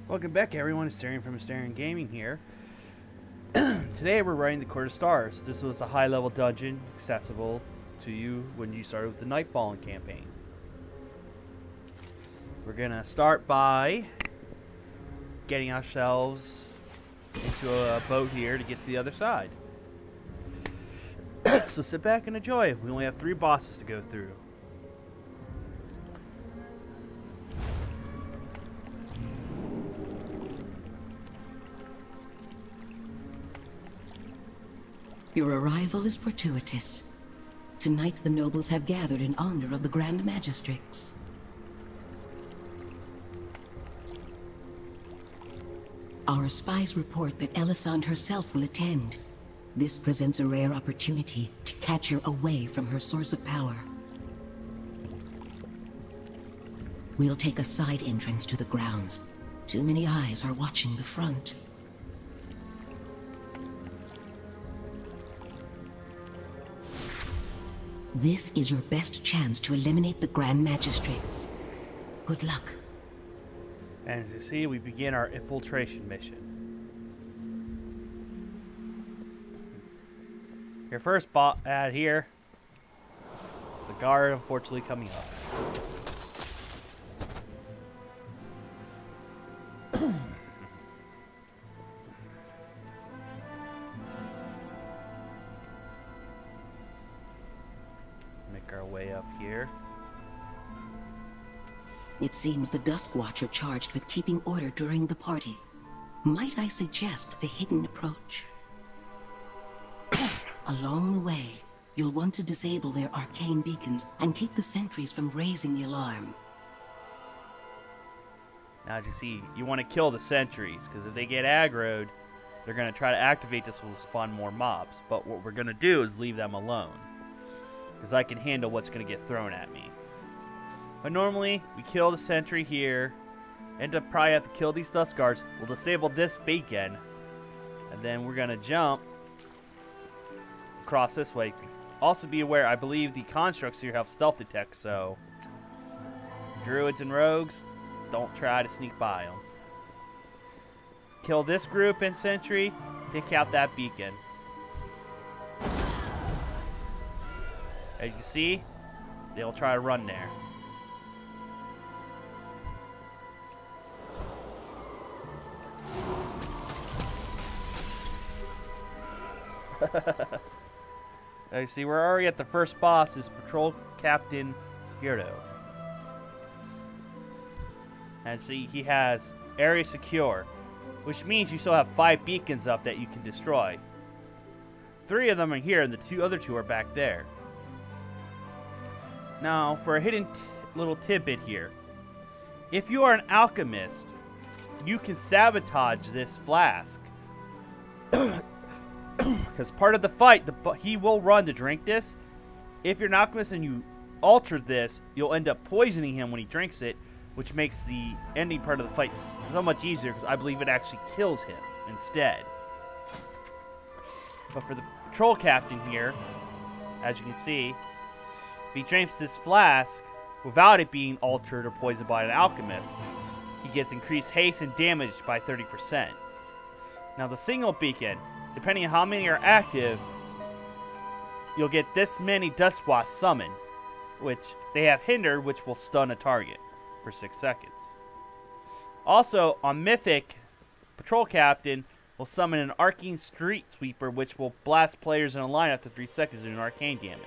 Welcome back, everyone. It's Tyrion from Asterion Gaming here. Today we're running the Court of Stars. This was a high-level dungeon accessible to you when you started with the Nightfallen campaign. We're gonna start by getting ourselves into a boat here to get to the other side. So sit back and enjoy. We only have 3 bosses to go through. Your arrival is fortuitous. Tonight the nobles have gathered in honor of the Grand Magistrates. Our spies report that Elisande herself will attend. This presents a rare opportunity to catch her away from her source of power. We'll take a side entrance to the grounds. Too many eyes are watching the front. This is your best chance to eliminate the Grand Magistrates. Good luck. And as you see, we begin our infiltration mission. Your first bot ad here. The guard, unfortunately, coming up. Make our way up here. It seems the Dusk Watch are charged with keeping order during the party. Might I suggest the hidden approach? Along the way, you'll want to disable their arcane beacons and keep the sentries from raising the alarm. Now, as you see, you want to kill the sentries, because if they get aggroed, they're going to try to activate this, will spawn more mobs. But what we're going to do is leave them alone, because I can handle what's going to get thrown at me. But normally, we kill the sentry here, end up probably have to kill these Dusk Guards. We'll disable this beacon, and then we're going to jump across this way. Also be aware, I believe the constructs here have stealth detect, so druids and rogues, don't try to sneak by them. Kill this group and sentry, take out that beacon. As you see, they'll try to run there. As you see, we're already at the first boss, is Patrol Captain Hiro. And see, he has area secure, which means you still have 5 beacons up that you can destroy. 3 of them are here, and the other two are back there. Now, for a hidden little tidbit here. If you are an alchemist, you can sabotage this flask. Because part of the fight, he will run to drink this. If you're an alchemist and you alter this, you'll end up poisoning him when he drinks it, which makes the ending part of the fight so much easier, because I believe it actually kills him instead. But for the patrol captain here, as you can see, if he drinks this flask without it being altered or poisoned by an alchemist, he gets increased haste and damage by 30%. Now the single beacon, depending on how many are active, you'll get this many Dusk Wasps summoned, which they have hindered, which will stun a target for 6 seconds. Also, on Mythic, Patrol Captain will summon an Arcane Street Sweeper, which will blast players in a line after 3 seconds doing arcane damage.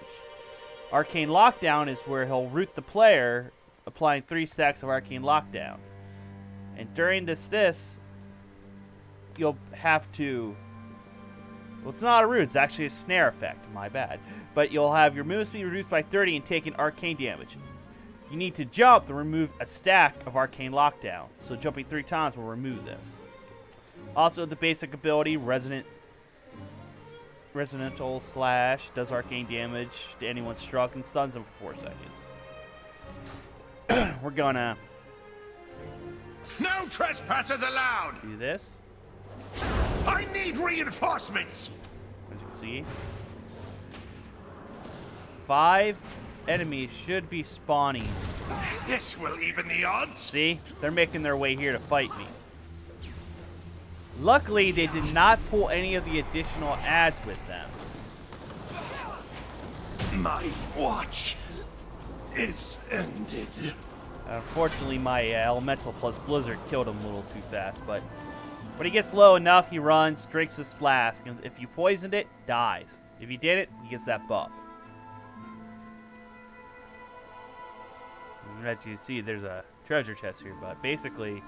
Arcane Lockdown is where he'll root the player, applying 3 stacks of Arcane Lockdown. And during this, you'll have to... Well, it's not a root, it's actually a snare effect, my bad. But you'll have your movement speed reduced by 30 and take an arcane damage. You need to jump to remove a stack of Arcane Lockdown. So jumping 3 times will remove this. Also, the basic ability, Resonantal Slash, does arcane damage to anyone struck and stuns them for 4 seconds. We're gonna... No trespassers allowed! Do this. I need reinforcements! As you can see, 5 enemies should be spawning. This will even the odds. See? They're making their way here to fight me. Luckily, they did not pull any of the additional ads with them. My watch is ended. Unfortunately, my elemental plus blizzard killed him a little too fast, but when he gets low enough, he runs, drinks his flask, and if you poisoned it, dies. If you did it, he gets that buff. And as you see, there's a treasure chest here, but basically,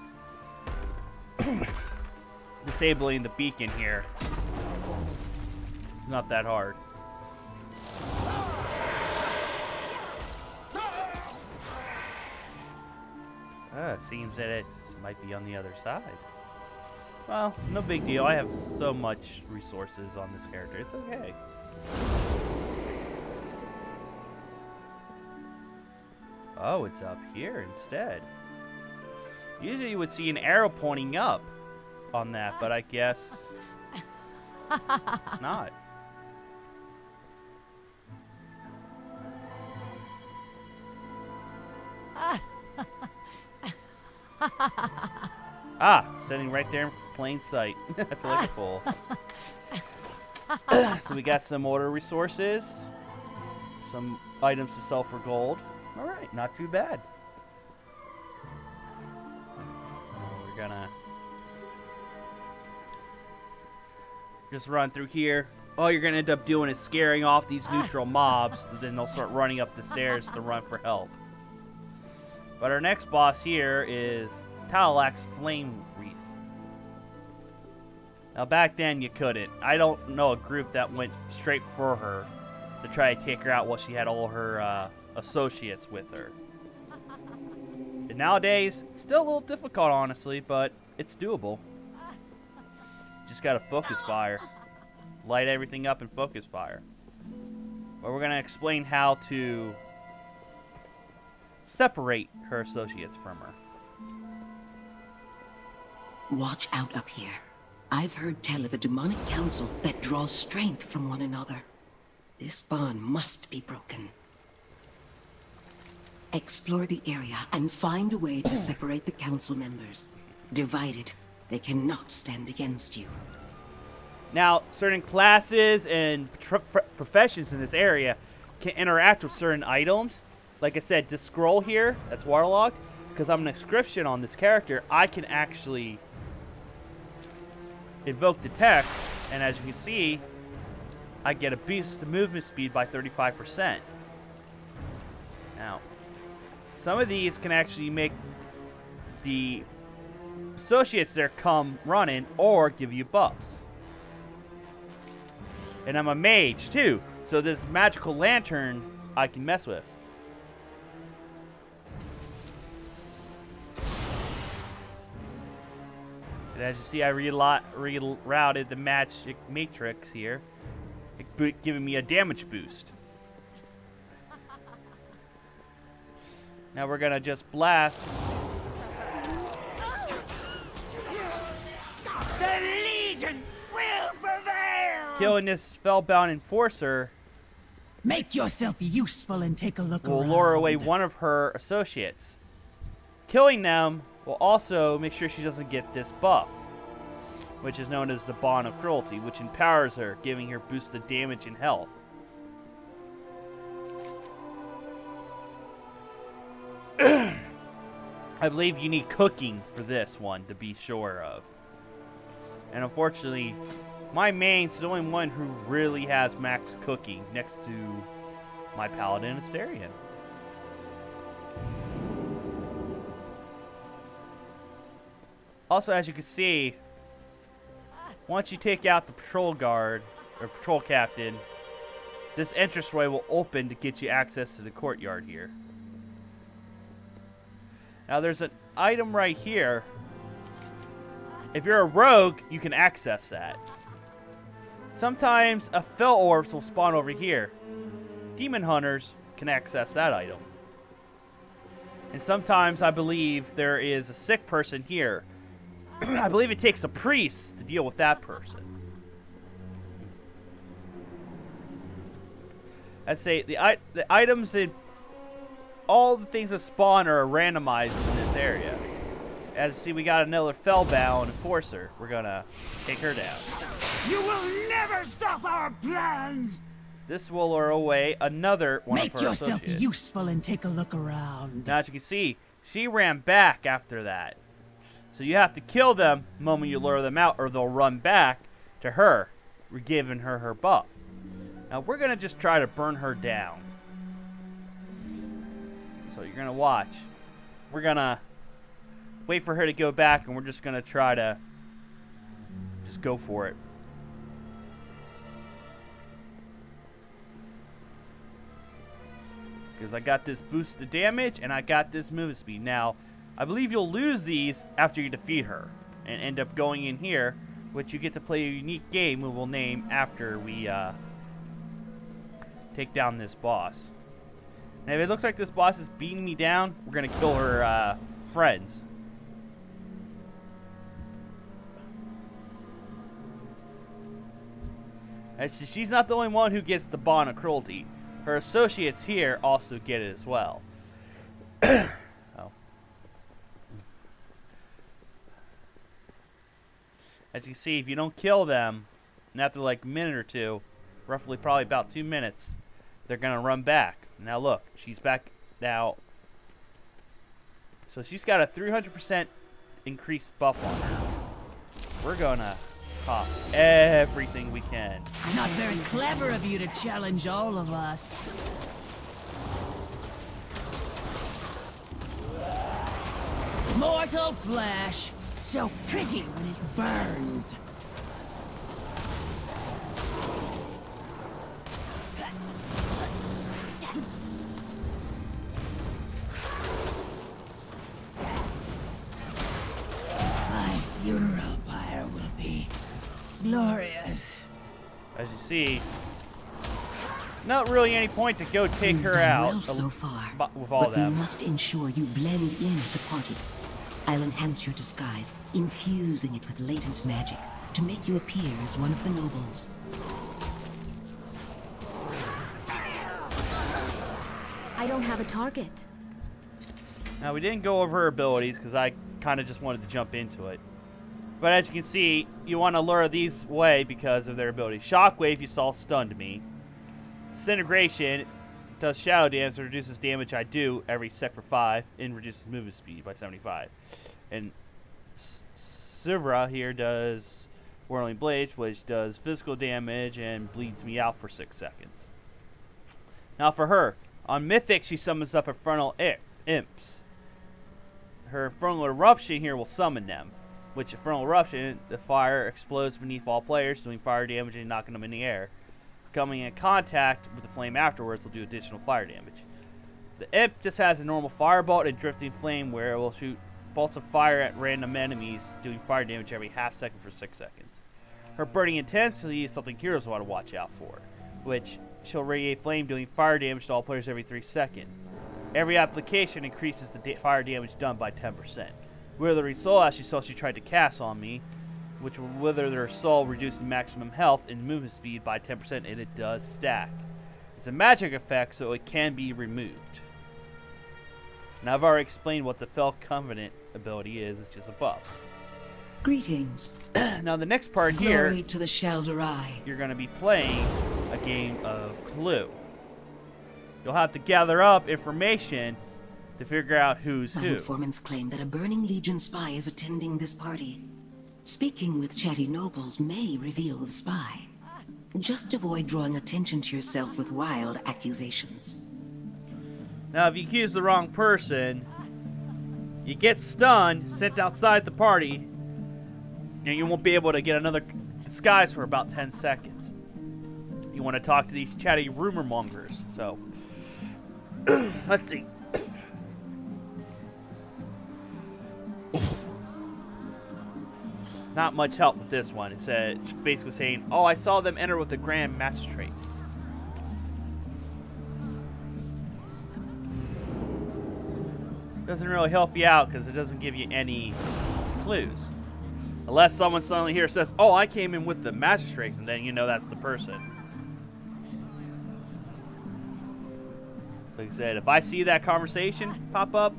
disabling the beacon here is not that hard. It seems that it might be on the other side. Well, no big deal. I have so much resources on this character. It's okay. Oh, it's up here instead. Usually you would see an arrow pointing up on that, but I guess not. Sitting right there in plain sight. I feel like a fool. So we got some order resources, some items to sell for gold. All right, not too bad. We're gonna just run through here. All you're gonna end up doing is scaring off these neutral mobs, then they'll start running up the stairs to run for help. But our next boss here is Talak's Flame Wreath. Now back then you couldn't. I don't know a group that went straight for her to try to take her out while she had all her associates with her. And nowadays, it's still a little difficult honestly, but it's doable. Just gotta focus fire. Light everything up and focus fire. But we're gonna explain how to separate her associates from her. Watch out up here. I've heard tell of a demonic council that draws strength from one another. This bond must be broken. Explore the area and find a way to separate the council members. Divided, they cannot stand against you. Now, certain classes and professions in this area can interact with certain items. Like I said, this scroll here, that's waterlogged, because I'm an inscription on this character, I can actually invoke the text, and as you can see, I get a boost to movement speed by 35%. Now, some of these can actually make the associates there come running or give you buffs. And I'm a mage too, so this magical lantern I can mess with. And as you see, I rerouted the magic matrix here, giving me a damage boost. Now we're gonna just blast. The Legion will prevail! Killing this spellbound enforcer Make yourself useful and take a look will around. lure away one of her associates. Killing them will also make sure she doesn't get this buff, which is known as the Bond of Cruelty, which empowers her, giving her boosted damage and health. I believe you need cooking for this one to be sure of. And unfortunately, my main's the only one who really has max cooking next to my Paladin Asterion. Also, as you can see, once you take out the patrol guard, or patrol captain, this entranceway will open to get you access to the courtyard here. Now there's an item right here. If you're a rogue, you can access that. Sometimes a Fel Orbs will spawn over here. Demon Hunters can access that item. And sometimes I believe there is a sick person here. I believe it takes a priest to deal with that person. I say the items in all the things that spawn are randomized in this area. As you see, we got another Fellbound Enforcer. We're gonna take her down. You will never stop our plans! This will lure away another one Make of her yourself associates. useful and take a look around. Now, as you can see, she ran back after that. So you have to kill them the moment you lure them out, or they'll run back to her, giving her her buff. Now, we're going to just try to burn her down. So you're going to watch. We're going to wait for her to go back, and we're just going to try to just go for it. Because I got this boost to damage, and I got this movement speed. Now, I believe you'll lose these after you defeat her, and end up going in here, which you get to play a unique game we will name after we take down this boss. Now, if it looks like this boss is beating me down, we're going to kill her friends. And she's not the only one who gets the bond of cruelty. Her associates here also get it as well. Oh. As you can see, if you don't kill them, and after like a minute or two, roughly probably about 2 minutes, they're going to run back. Now look, she's back now. So she's got a 300% increased buff on her. We're going to pop everything we can. Not very clever of you to challenge all of us. Mortal flesh, so pretty when it burns. My funeral pyre will be glorious. As you see, not really any point to go take her out well so far, with all but them. you must ensure you blend in at the party. I'll enhance your disguise, infusing it with latent magic to make you appear as one of the nobles. I don't have a target. Now, we didn't go over her abilities because I kind of just wanted to jump into it. But as you can see, you want to lure these away because of their ability. Shockwave, you saw, stunned me. Disintegration does shadow damage, so reduces damage I do every sec for 5 and reduces movement speed by 75. And Sivra here does Whirling Blades, which does physical damage and bleeds me out for 6 seconds. Now for her, on Mythic, she summons up her frontal imps. Her frontal eruption here will summon them. Which, frontal eruption, the fire explodes beneath all players, doing fire damage and knocking them in the air. Coming in contact with the flame afterwards will do additional fire damage. The imp just has a normal firebolt and drifting flame where it will shoot bolts of fire at random enemies, doing fire damage every half second for 6 seconds. Her burning intensity is something heroes want to watch out for, which she'll radiate flame, doing fire damage to all players every 3 seconds. Every application increases the fire damage done by 10%. Withering Soul, as she saw she tried to cast on me, which will wither their soul, reducing maximum health and movement speed by 10%, and it does stack. It's a magic effect, so it can be removed. Now, I've already explained what the Fell Covenant ability is. It's just a buff. Greetings. Now, the next part here, Glory to the Shalderai. you're going to be playing a game of Clue. You'll have to gather up information to figure out who's My who. informants claim that a Burning Legion spy is attending this party. Speaking with chatty nobles may reveal the spy. Just avoid drawing attention to yourself with wild accusations. Now, if you accuse the wrong person, you get stunned, sent outside the party, and you won't be able to get another disguise for about 10 seconds. You want to talk to these chatty rumor mongers. So, let's see. Not much help with this one. It said, basically saying, oh, I saw them enter with the Grand Magistrate. Doesn't really help you out because it doesn't give you any clues. Unless someone suddenly here says, oh, I came in with the Magistrates, and then you know that's the person. Like I said, if I see that conversation pop up,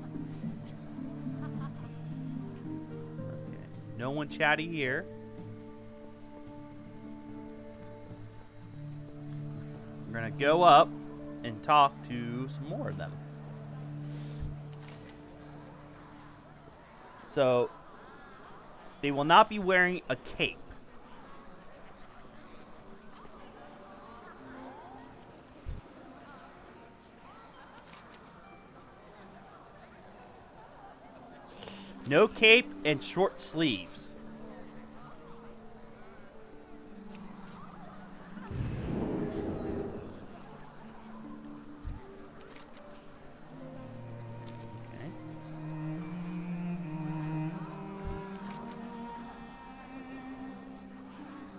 No one chatty here. We're gonna go up and talk to some more of them. So, they will not be wearing a cape. No cape and short sleeves. Okay.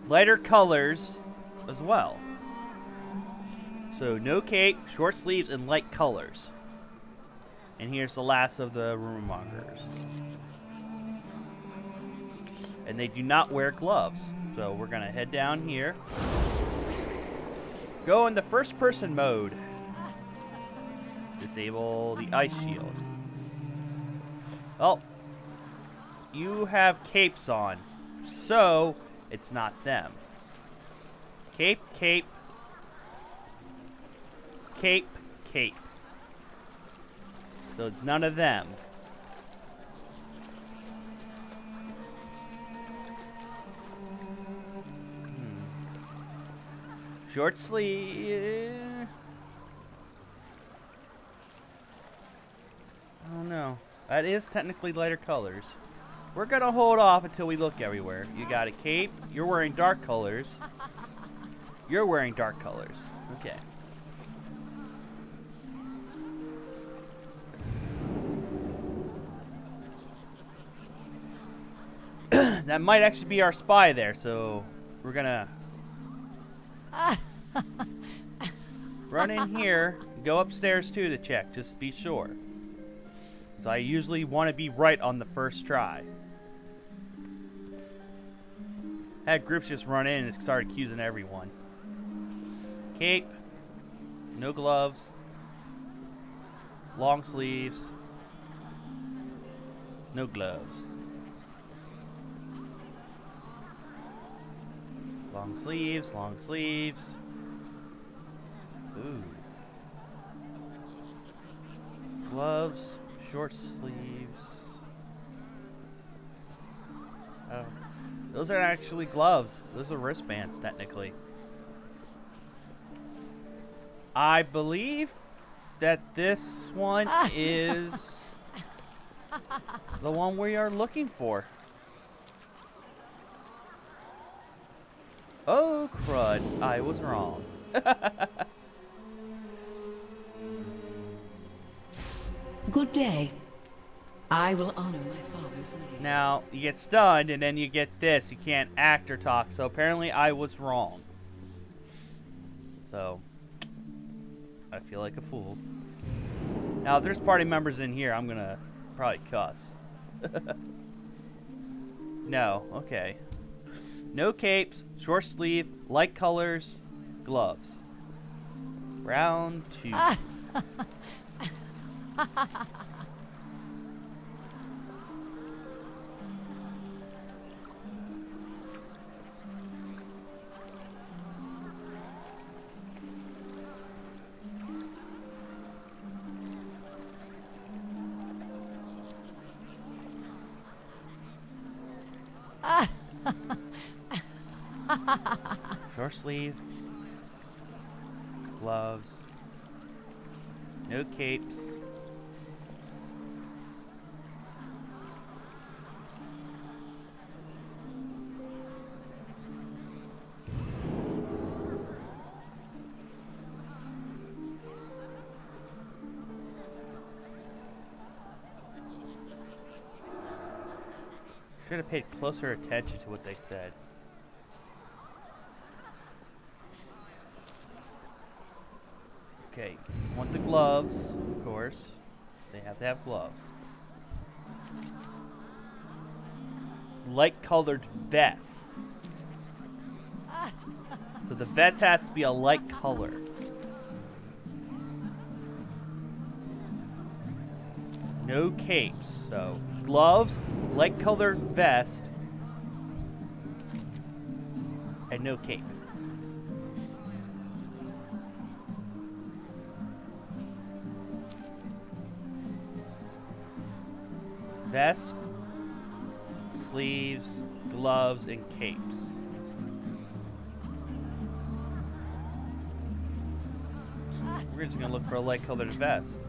Lighter colors as well. So no cape, short sleeves, and light colors. And here's the last of the rumor mongers. And they do not wear gloves. So we're gonna head down here. Go in the first person mode. Disable the ice shield. Well, you have capes on, so it's not them. Cape, cape, cape, cape. So it's none of them. Short sleeve. I don't know. That is technically lighter colors. We're gonna hold off until we look everywhere. You got a cape. You're wearing dark colors. You're wearing dark colors. Okay. That might actually be our spy there, so we're gonna run in here, go upstairs too to check, just to be sure. So I usually want to be right on the first try. Had groups just run in and start accusing everyone. Cape, no gloves, long sleeves, no gloves. Long sleeves, long sleeves. Ooh. Gloves, short sleeves. Oh. Those aren't actually gloves. Those are wristbands, technically. I believe that this one is the one we are looking for. Oh, crud. I was wrong. Good day. I will honor my father's name. Now, you get stunned, and then you get this. You can't act or talk, so apparently I was wrong. So, I feel like a fool. Now, if there's party members in here, I'm gonna probably cuss. No, okay. No capes, short sleeve, light colors, gloves. Round 2. Short sleeve, gloves, no capes. Should have paid closer attention to what they said. Okay, want the gloves, of course. They have to have gloves. Light colored vest. So the vest has to be a light color. No capes, so gloves, light colored vest, and no cape. Vest, sleeves, gloves, and capes. We're just gonna look for a light colored vest.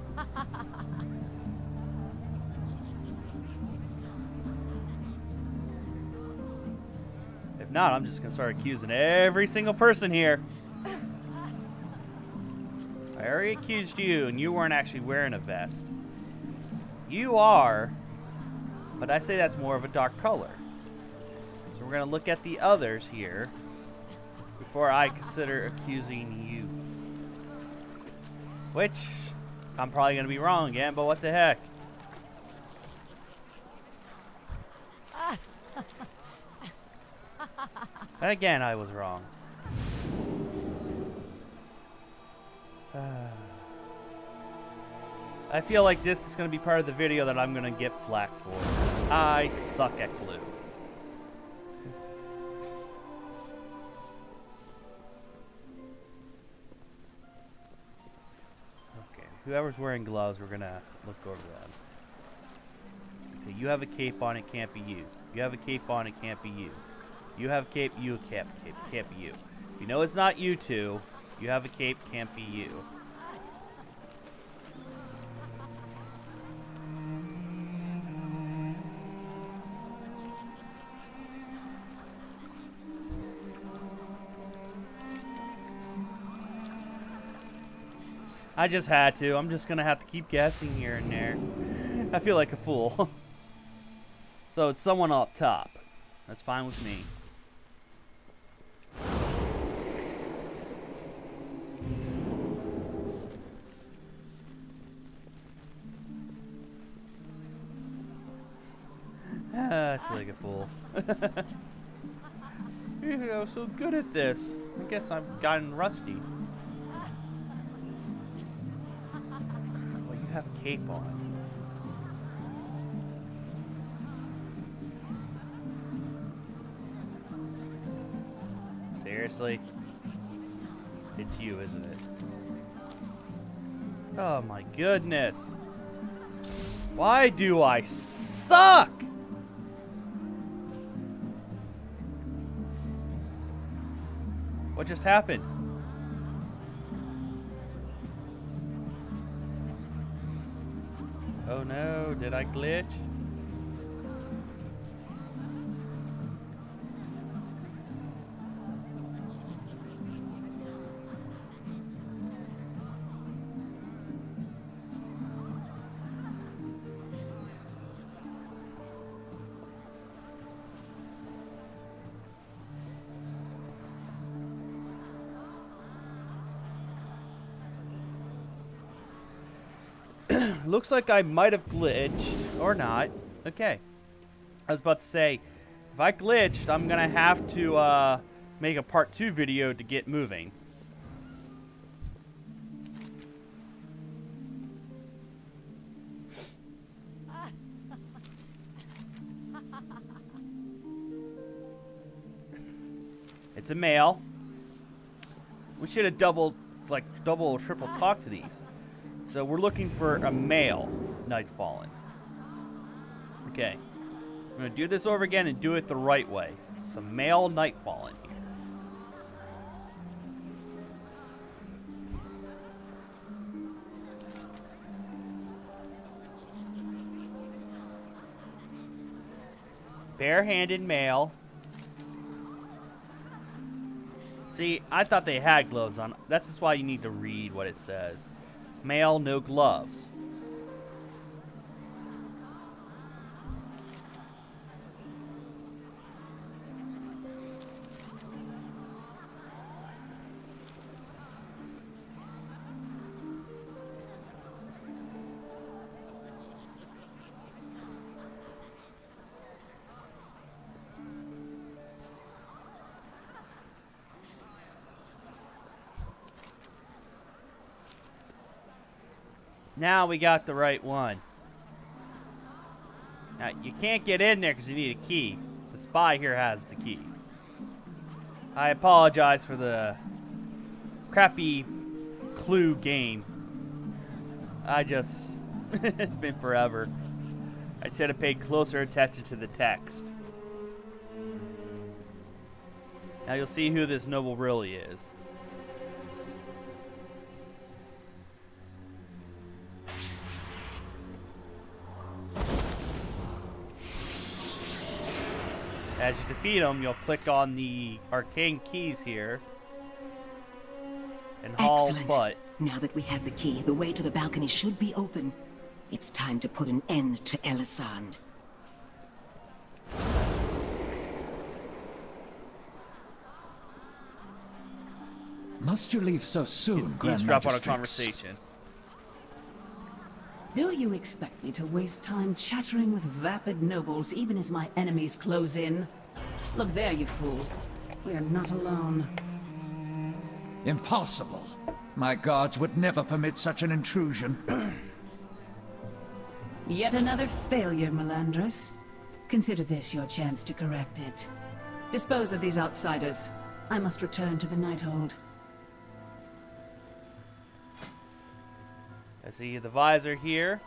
If not, I'm just gonna start accusing every single person here. I already accused you, and you weren't actually wearing a vest. You are, but I say that's more of a dark color. So we're gonna look at the others here before I consider accusing you. Which, I'm probably gonna be wrong again, but what the heck? And again, I was wrong. I feel like this is going to be part of the video that I'm going to get flack for. I suck at glue. Okay, whoever's wearing gloves, we're going to look over them. Okay, you have a cape on, it can't be you. You have a cape on, it can't be you. You have a cape, you have a cape, can't be you. You know it's not you two. You have a cape, can't be you. I just had to. I'm just gonna have to keep guessing here and there. I feel like a fool. So it's someone up top. That's fine with me. I feel like a fool. I was so good at this. I guess I've gotten rusty. Well, you have cape on. Seriously? It's you, isn't it? Oh my goodness. Why do I suck? What just happened? Oh no, did I glitch? Looks like I might have glitched, or not. Okay. I was about to say, if I glitched, I'm gonna have to make a part 2 video to get moving. It's a male. We should have double or triple talked to these. So we're looking for a male Nightfallen. Okay. I'm going to do this over again and do it the right way. It's a male Nightfallen here. Bare-handed male. See, I thought they had gloves on. That's just why you need to read what it says. Male, no gloves. Now we got the right one. Now, you can't get in there because you need a key. The spy here has the key. I apologize for the crappy clue game. It's been forever. I should have paid closer attention to the text. Now you'll see who this noble really is. As you defeat him, you'll click on the arcane keys here and haul butt. Now that we have the key, the way to the balcony should be open. It's time to put an end to Elisand. Must you leave so soon, Grand Eavesdrop on a Magistrix? conversation. Do you expect me to waste time chattering with vapid nobles even as my enemies close in? Look there, you fool. We are not alone. Impossible. My guards would never permit such an intrusion. Yet another failure, Melandris. Consider this your chance to correct it. Dispose of these outsiders. I must return to the Nighthold. I see the visor here.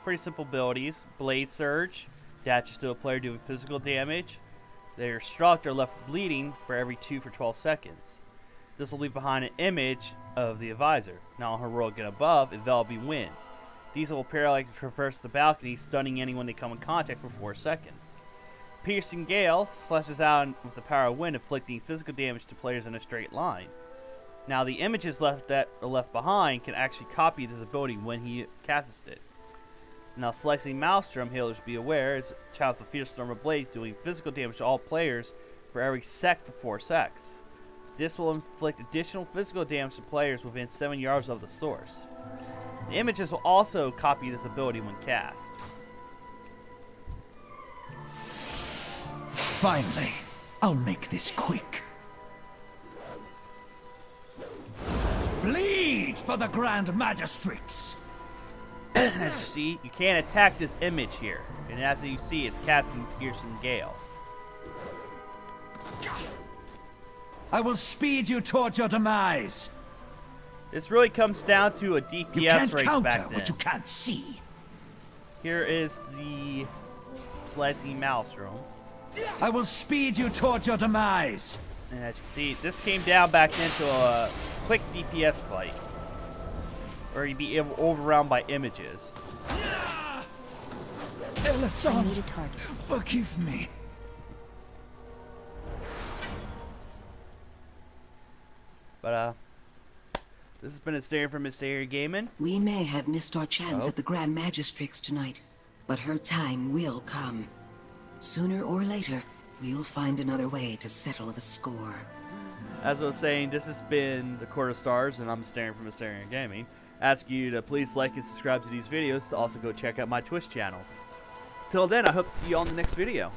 Pretty simple abilities. Blade Surge attaches to a player doing physical damage. They are struck or left bleeding for every 2 for 12 seconds. This will leave behind an image of the visor. Now on heroic and above, enveloping winds. These will paralyze and traverse the balcony, stunning anyone they come in contact for 4 seconds. Piercing Gale slashes out with the power of wind, inflicting physical damage to players in a straight line. Now the images that are left behind can actually copy this ability when he casts it. Now Slicing Maelstrom, healers be aware, is channels the fierce storm of blades, doing physical damage to all players for every sec for 4 secs. This will inflict additional physical damage to players within 7 yards of the source. The images will also copy this ability when cast. Finally, I'll make this quick. Bleed for the Grand Magistrix! As you see, you can't attack this image here. And as you see, it's casting Piercing Gale. I will speed you towards your demise. This really comes down to a You DPS can't race counter back then. what you can't see. Here is the Slicing Maelstrom. I will speed you towards your demise. And as you can see, this came down back into a quick DPS fight. Or you'd be overwhelmed by images. I Elisand, need a target. forgive me. But, this has been a Staring from Mysteria Gaming. We may have missed our chance Oh. at the Grand Magistrix tonight, but her time will come. Sooner or later, we'll find another way to settle the score. As I was saying, this has been the Court of Stars, and I'm Staring from Mysteria Gaming. Ask you to please like and subscribe to these videos, to also go check out my Twitch channel. Till then, I hope to see you on the next video.